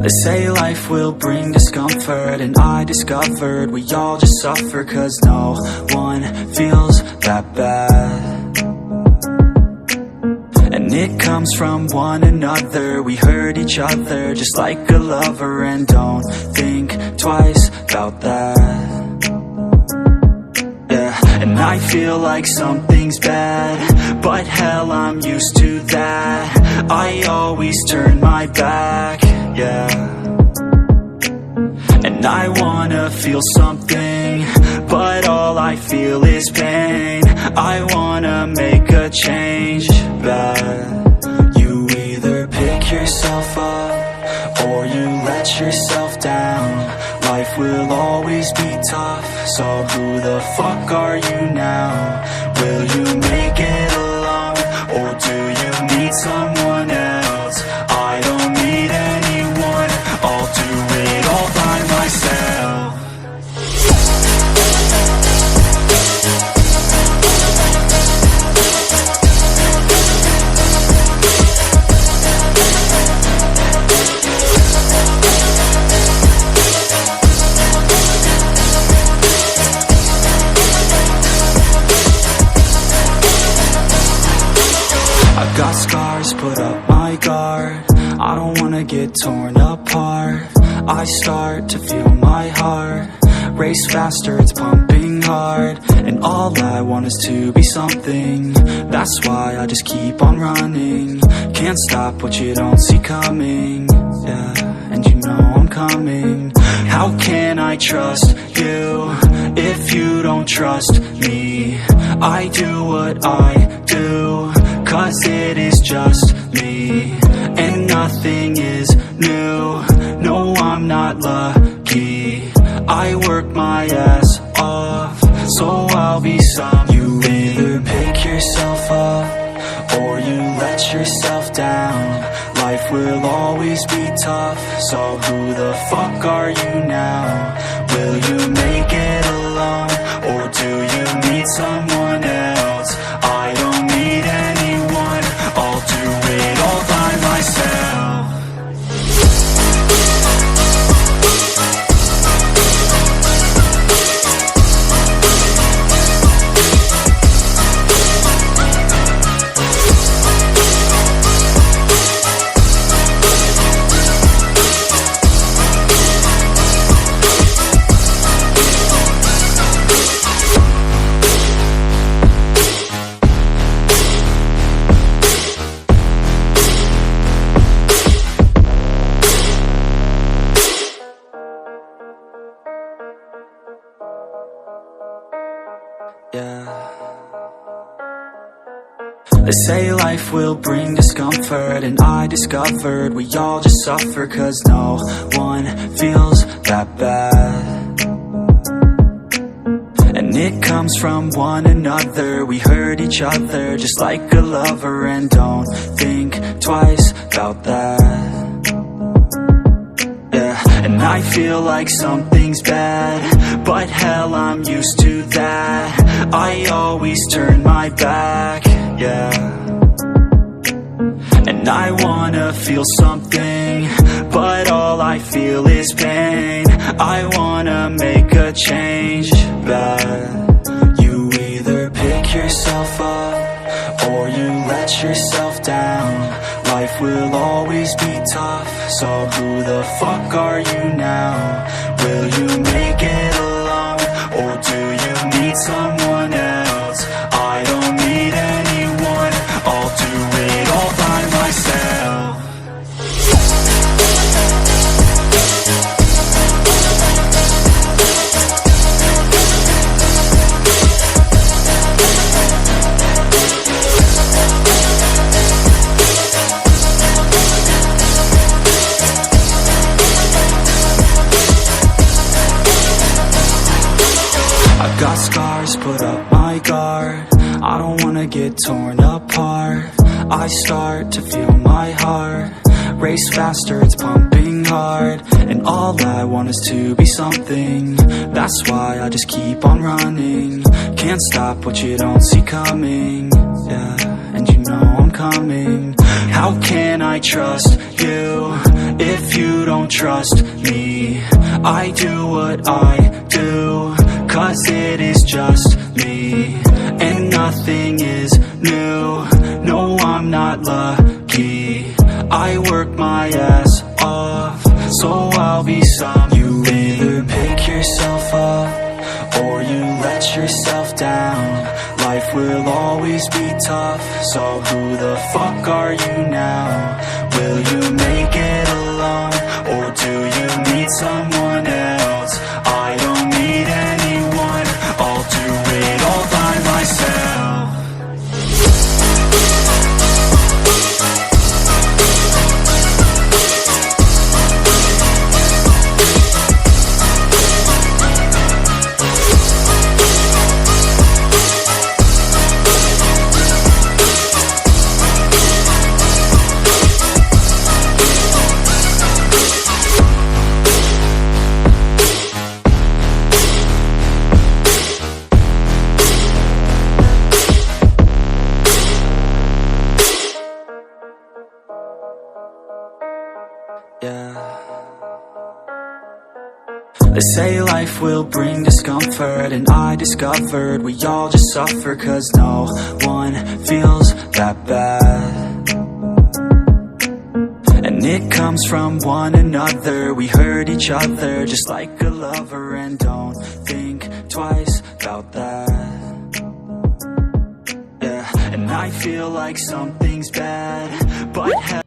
They say life will bring discomfort, and I discovered we all just suffer, 'cause no one feels that bad. And it comes from one another. We hurt each other just like a lover, and don't think twice about that. Yeah, and I feel like something's bad, but hell, I'm used to that. I always turn my back, yeah. And I wanna feel something, but all I feel is pain. I wanna make a change, but you either pick yourself up or you let yourself down. Life will always be tough, so who the fuck are you now? Will you make it alone, or do you need someone else? I don't need anyone, I'll do it all by myself. Got scars, put up my guard. I don't wanna get torn apart. I start to feel my heart race faster, it's pumping hard. And all I want is to be something. That's why I just keep on running. Can't stop what you don't see coming. Yeah, and you know I'm coming. How can I trust you if you don't trust me? I do what I do, 'cause it is just me, and nothing is new. No, I'm not lucky. I work my ass off, so I'll be some. You either pick yourself up or you let yourself down. Life will always be tough, so who the fuck are you now? Will you make it alone, or do you need someone else? I don't need anyone, I'll do it all by myself. They say life will bring discomfort, and I discovered we all just suffer, 'cause no one feels that bad. And it comes from one another. We hurt each other just like a lover, and don't think twice about that. Yeah, and I feel like something's bad, but hell, I'm used to that. I always turn my back, yeah. And I wanna feel something, but all I feel is pain. I wanna make a change, but you either pick yourself up or you let yourself down. Life will always be tough, so who the fuck are you now? Will you make it alone, or do you need someone else? I don't need anyone, I'll do it all by myself. Got scars, put up my guard. I don't wanna get torn apart. I start to feel my heart race faster, it's pumping hard. And all I want is to be something. That's why I just keep on running. Can't stop what you don't see coming. Yeah, and you know I'm coming. How can I trust you if if you don't trust me, I do what I do, 'cause it is just me, and nothing is new. No, I'm not lucky, I work my ass off, so I'll be some. You either pick yourself up, or you let yourself down. Life will always be tough, so who the fuck are you now? Will you make it alone, or do you need someone else? I don't need anyone, I'll do it all by myself. They say life will bring discomfort, and I discovered we all just suffer, 'cause no one feels that bad. And it comes from one another, we hurt each other just like a lover, and don't think twice about that. Yeah, and I feel like something's bad, but hell